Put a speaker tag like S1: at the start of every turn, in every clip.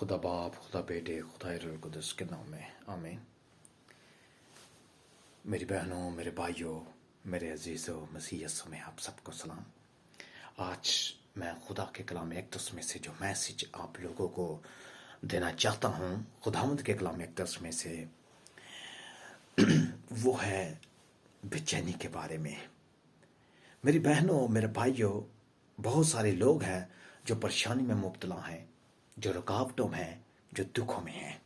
S1: خدا باپ، خدا بیٹے، خدا روح القدس کے نام میں آمین۔ میری بہنوں، میرے بھائیوں، میرے عزیزوں، مسیح یسوع میں آپ سب کو سلام۔ آج میں خدا کے کلام اقدس میں سے جو میسج آپ لوگوں کو دینا چاہتا ہوں، خداوند کے کلام اقدس میں سے وہ ہے بے چینی کے بارے میں۔ میری بہنوں، میرے بھائیوں، بہت سارے لوگ ہیں جو پریشانی میں مبتلا ہیں، جو رکاوٹوں میں، جو دکھوں میں ہیں،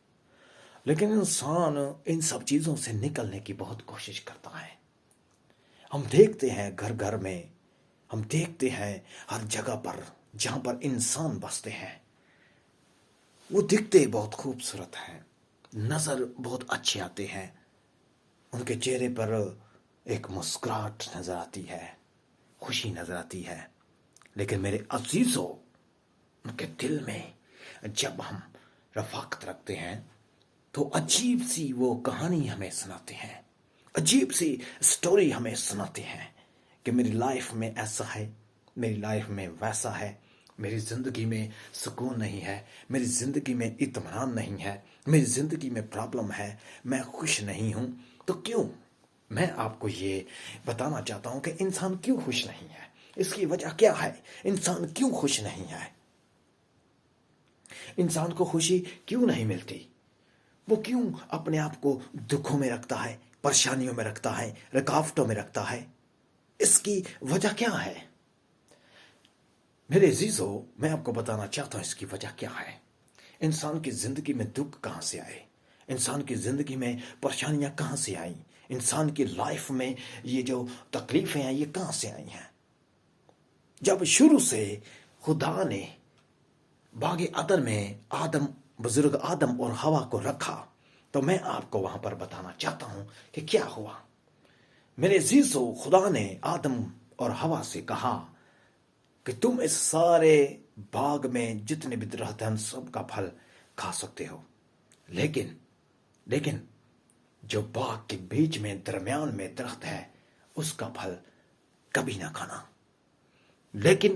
S1: لیکن انسان ان سب چیزوں سے نکلنے کی بہت کوشش کرتا ہے۔ ہم دیکھتے ہیں گھر گھر میں، ہم دیکھتے ہیں ہر جگہ پر جہاں پر انسان بستے ہیں، وہ دکھتے بہت خوبصورت ہیں، نظر بہت اچھے آتے ہیں، ان کے چہرے پر ایک مسکراہٹ نظر آتی ہے، خوشی نظر آتی ہے، لیکن میرے عزیزوں، ان کے دل میں جب ہم رفاقت رکھتے ہیں تو عجیب سی وہ کہانی ہمیں سناتے ہیں، عجیب سی سٹوری ہمیں سناتے ہیں کہ میری لائف میں ایسا ہے، میری لائف میں ویسا ہے، میری زندگی میں سکون نہیں ہے، میری زندگی میں اطمینان نہیں ہے، میری زندگی میں پرابلم ہے، میں خوش نہیں ہوں۔ تو کیوں؟ میں آپ کو یہ بتانا چاہتا ہوں کہ انسان کیوں خوش نہیں ہے، اس کی وجہ کیا ہے، انسان کیوں خوش نہیں ہے، انسان کو خوشی کیوں نہیں ملتی، وہ کیوں اپنے آپ کو دکھوں میں رکھتا ہے، پریشانیوں میں رکھتا ہے، رکاوٹوں میں رکھتا ہے، اس کی وجہ کیا ہے؟ میرے عزیزو، میں آپ کو بتانا چاہتا ہوں اس کی وجہ کیا ہے۔ انسان کی زندگی میں دکھ کہاں سے آئے، انسان کی زندگی میں پریشانیاں کہاں سے آئیں، انسان کی لائف میں یہ جو تکلیفیں ہیں یہ کہاں سے آئی ہیں؟ جب شروع سے خدا نے باغ عدن میں بزرگ آدم اور حوا کو رکھا، تو میں آپ کو وہاں پر بتانا چاہتا ہوں کہ کیا ہوا۔ میرے عزیزو، خدا نے آدم اور حوا سے کہا کہ تم اس سارے باغ میں جتنے بھی درخت ہیں سب کا پھل کھا سکتے ہو، لیکن جو باغ کے بیچ میں درمیان میں درخت ہے اس کا پھل کبھی نہ کھانا۔ لیکن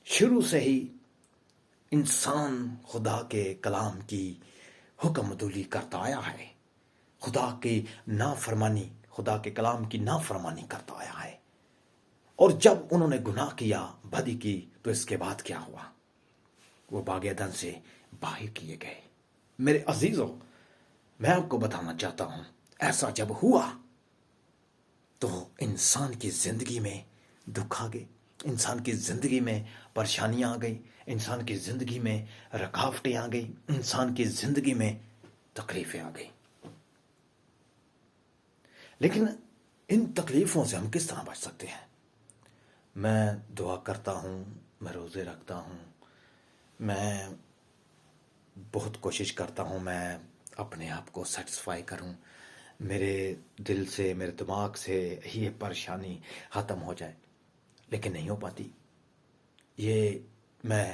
S1: شروع سے ہی انسان خدا کے کلام کی حکم عدولی کرتا آیا ہے، خدا کی نافرمانی، خدا کے کلام کی نافرمانی کرتا آیا ہے، اور جب انہوں نے گناہ کیا، بدی کی، تو اس کے بعد کیا ہوا؟ وہ باغ عدن سے باہر کیے گئے۔ میرے عزیزوں، میں آپ کو بتانا چاہتا ہوں، ایسا جب ہوا تو انسان کی زندگی میں دکھ آ گئے، انسان کی زندگی میں پریشانیاں آ گئی، انسان کی زندگی میں رکاوٹیں آ گئی، انسان کی زندگی میں تکلیفیں آ گئی۔ لیکن ان تکلیفوں سے ہم کس طرح بچ سکتے ہیں؟ میں دعا کرتا ہوں، میں روزے رکھتا ہوں، میں بہت کوشش کرتا ہوں میں اپنے آپ کو سیٹسفائی کروں، میرے دل سے، میرے دماغ سے یہ پریشانی ختم ہو جائے، لیکن نہیں ہو پاتی۔ یہ میں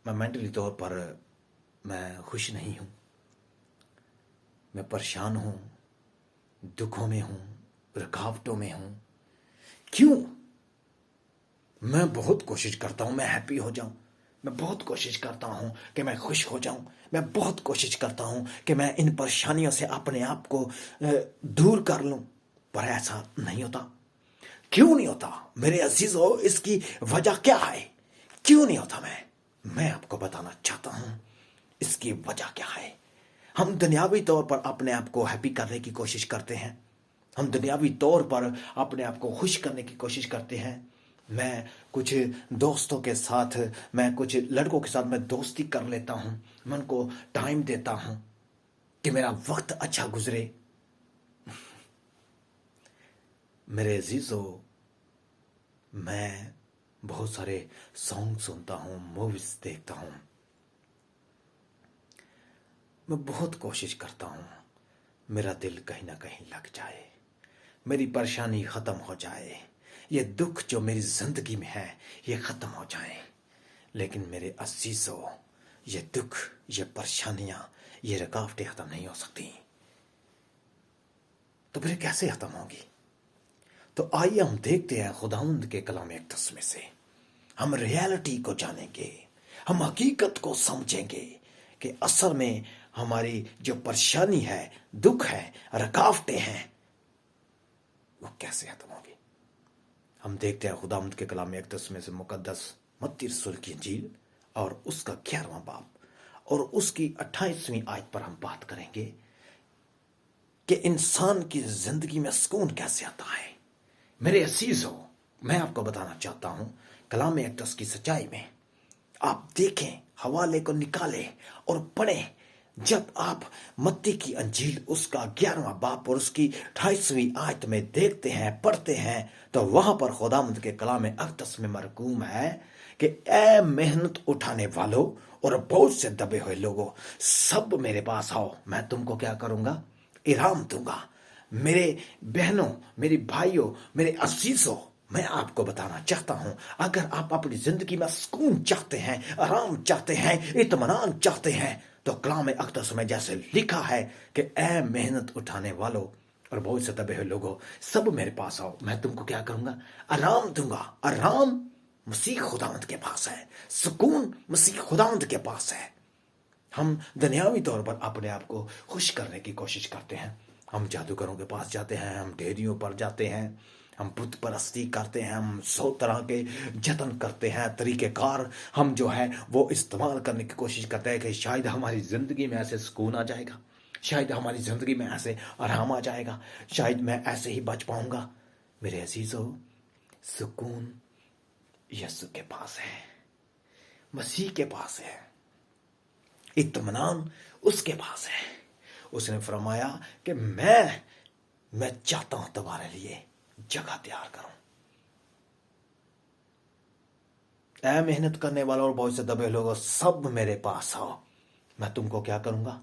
S1: مینٹلی طور پر میں خوش نہیں ہوں، میں پریشان ہوں، دکھوں میں ہوں، رکاوٹوں میں ہوں۔ کیوں؟ میں بہت کوشش کرتا ہوں میں ہیپی ہو جاؤں، میں بہت کوشش کرتا ہوں کہ میں خوش ہو جاؤں، میں بہت کوشش کرتا ہوں کہ میں ان پریشانیوں سے اپنے آپ کو دور کر لوں، پر ایسا نہیں ہوتا۔ کیوں نہیں ہوتا میرے عزیزو؟ اس کی وجہ کیا ہے؟ کیوں نہیں ہوتا؟ میں آپ کو بتانا چاہتا ہوں اس کی وجہ کیا ہے۔ ہم دنیاوی طور پر اپنے آپ کو ہیپی کرنے کی کوشش کرتے ہیں، ہم دنیاوی طور پر اپنے آپ کو خوش کرنے کی کوشش کرتے ہیں۔ میں کچھ دوستوں کے ساتھ، میں کچھ لڑکوں کے ساتھ میں دوستی کر لیتا ہوں، میں ان کو ٹائم دیتا ہوں کہ میرا وقت اچھا گزرے۔ میرے عزیزو، میں بہت سارے سانگ سنتا ہوں، موویز دیکھتا ہوں، میں بہت کوشش کرتا ہوں میرا دل کہیں نہ کہیں لگ جائے، میری پریشانی ختم ہو جائے، یہ دکھ جو میری زندگی میں ہے یہ ختم ہو جائے۔ لیکن میرے عزیزو، یہ دکھ، یہ پریشانیاں، یہ رکاوٹیں ختم نہیں ہو سکتی، تو پھر کیسے ختم ہوگی؟ تو آئیے ہم دیکھتے ہیں خداوند کے کلام اقدس میں سے، ہم ریالٹی کو جانیں گے، ہم حقیقت کو سمجھیں گے کہ اصل میں ہماری جو پریشانی ہے، دکھ ہے، رکاوٹیں ہیں، وہ کیسے ختم ہوگی۔ ہم دیکھتے ہیں خداوند کے کلام اقدس میں سے مقدس متی رسول کی انجیل اور اس کا 11واں باب اور اس کی 28ویں آیت پر ہم بات کریں گے کہ انسان کی زندگی میں سکون کیسے آتا ہے۔ میرے عزیزو، میں آپ کو بتانا چاہتا ہوں کلام اقدس کی سچائی میں آپ دیکھیں، حوالے کو نکالیں اور پڑھیں۔ جب آپ متی کی انجیل اس کا 11واں باب اور اس کی 28ویں آیت میں دیکھتے ہیں، پڑھتے ہیں، تو وہاں پر خداوند کے کلام اقدس میں مرقوم ہے کہ اے محنت اٹھانے والوں اور بوجھ سے دبے ہوئے لوگوں، سب میرے پاس آؤ، میں تم کو کیا کروں گا؟ آرام دوں گا۔ میرے بہنوں، میری بھائیوں، میرے عزیزوں، میں آپ کو بتانا چاہتا ہوں، اگر آپ اپنی زندگی میں سکون چاہتے ہیں، آرام چاہتے ہیں، اطمینان چاہتے ہیں، تو کلام اقدس میں جیسے لکھا ہے کہ اے محنت اٹھانے والوں اور بہت سے دبے ہوئے لوگوں، سب میرے پاس آؤ، میں تم کو کیا کروں گا؟ آرام دوں گا۔ آرام مسیح خداوند کے پاس ہے، سکون مسیح خداوند کے پاس ہے۔ ہم دنیاوی طور پر اپنے آپ کو خوش کرنے کی کوشش کرتے ہیں، ہم جادوگروں کے پاس جاتے ہیں، ہم ڈھیریوں پر جاتے ہیں، ہم بت پرستی کرتے ہیں، ہم 100 طرح کے جتن کرتے ہیں، طریقہ کار ہم جو ہے وہ استعمال کرنے کی کوشش کرتے ہیں کہ شاید ہماری زندگی میں ایسے سکون آ جائے گا، شاید ہماری زندگی میں ایسے آرام آ جائے گا، شاید میں ایسے ہی بچ پاؤں گا۔ میرے عزیزو، سکون یسوع کے پاس ہے، مسیح کے پاس ہے، اطمینان اس کے پاس ہے۔ اس نے فرمایا کہ میں چاہتا ہوں تمہارے لیے جگہ تیار کروں۔ اے محنت کرنے والوں اور بہت سے دبے لوگوں، سب میرے پاس آؤ، میں تم کو کیا کروں گا؟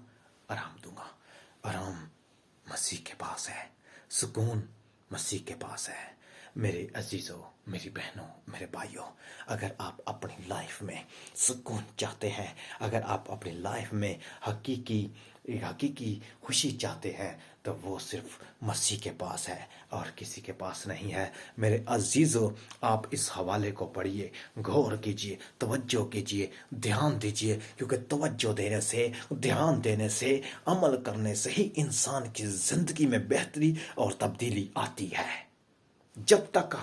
S1: آرام دوں گا۔ آرام مسیح کے پاس ہے، سکون مسیح کے پاس ہے۔ میرے عزیزوں، میری بہنوں، میرے بھائیوں، اگر آپ اپنی لائف میں سکون چاہتے ہیں، اگر آپ اپنی لائف میں حقیقی خوشی چاہتے ہیں، تو وہ صرف مسیح کے پاس ہے اور کسی کے پاس نہیں ہے۔ میرے عزیزوں، آپ اس حوالے کو پڑھیے، غور کیجیے، توجہ کیجیے، دھیان دیجیے، کیونکہ توجہ دینے سے، دھیان دینے سے، عمل کرنے سے ہی انسان کی زندگی میں بہتری اور تبدیلی آتی ہے۔ جب تک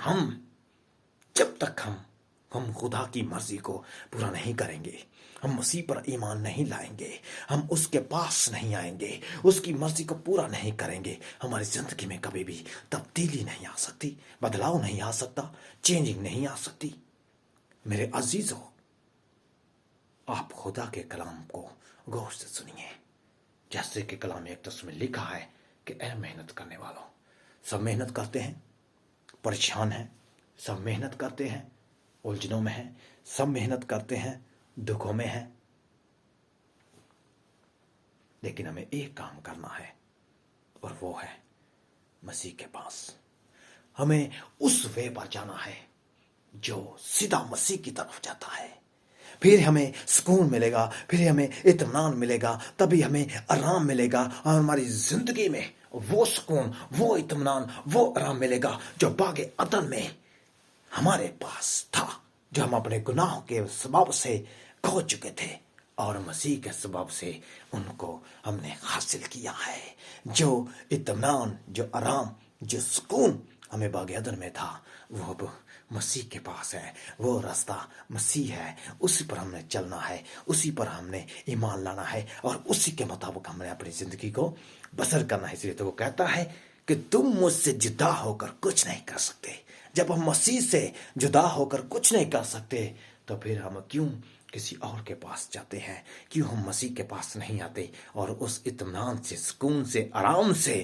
S1: ہم خدا کی مرضی کو پورا نہیں کریں گے، ہم مسیح پر ایمان نہیں لائیں گے، ہم اس کے پاس نہیں آئیں گے، اس کی مرضی کو پورا نہیں کریں گے، ہماری زندگی میں کبھی بھی تبدیلی نہیں آ سکتی، بدلاؤ نہیں آ سکتا، چینجنگ نہیں آ سکتی۔ میرے عزیزوں، آپ خدا کے کلام کو غور سے سنیے، جیسے کہ کلام اقدس میں لکھا ہے کہ اے محنت کرنے والوں، سب محنت کرتے ہیں، پریشان ہیں، سب محنت کرتے ہیں، الجھنوں میں ہیں، سب محنت کرتے ہیں، دکھوں میں ہیں، لیکن ہمیں ایک کام کرنا ہے اور وہ ہے مسیح کے پاس۔ ہمیں اس وے پر جانا ہے جو سیدھا مسیح کی طرف جاتا ہے، پھر ہمیں سکون ملے گا، پھر ہمیں اطمینان ملے گا، تبھی ہمیں آرام ملے گا، اور ہماری زندگی میں وہ سکون، وہ اطمینان، وہ آرام ملے گا جو باغ عدن میں ہمارے پاس تھا، جو ہم اپنے گناہوں کے سبب سے کھو چکے تھے، اور مسیح کے سبب سے ان کو ہم نے حاصل کیا ہے۔ جو اطمینان، جو آرام، جو سکون ہمیں باغ عدن میں تھا، وہ اب مسیح کے پاس ہے۔ وہ راستہ مسیح ہے، اسی پر ہم نے چلنا ہے، اسی پر ہم نے ایمان لانا ہے، اور اسی کے مطابق ہم نے اپنی زندگی کو بسر کرنا ہے۔ اس لیے تو وہ کہتا ہے کہ تم مجھ سے جدا ہو کر کچھ نہیں کر سکتے۔ جب ہم مسیح سے جدا ہو کر کچھ نہیں کر سکتے، تو پھر ہم کیوں کسی اور کے پاس جاتے ہیں؟ کیوں ہم مسیح کے پاس نہیں آتے اور اس اطمینان سے، سکون سے، آرام سے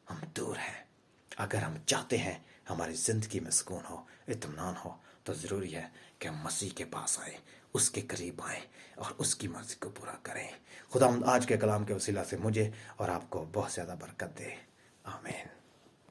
S1: ہم دور ہیں؟ اگر ہم چاہتے ہیں ہماری زندگی میں سکون ہو، اطمینان ہو، تو ضروری ہے کہ ہم مسیح کے پاس آئیں، اس کے قریب آئیں اور اس کی مرضی کو پورا کریں۔ خدا آج کے کلام کے وسیلہ سے مجھے اور آپ کو بہت زیادہ برکت دے۔ آمین۔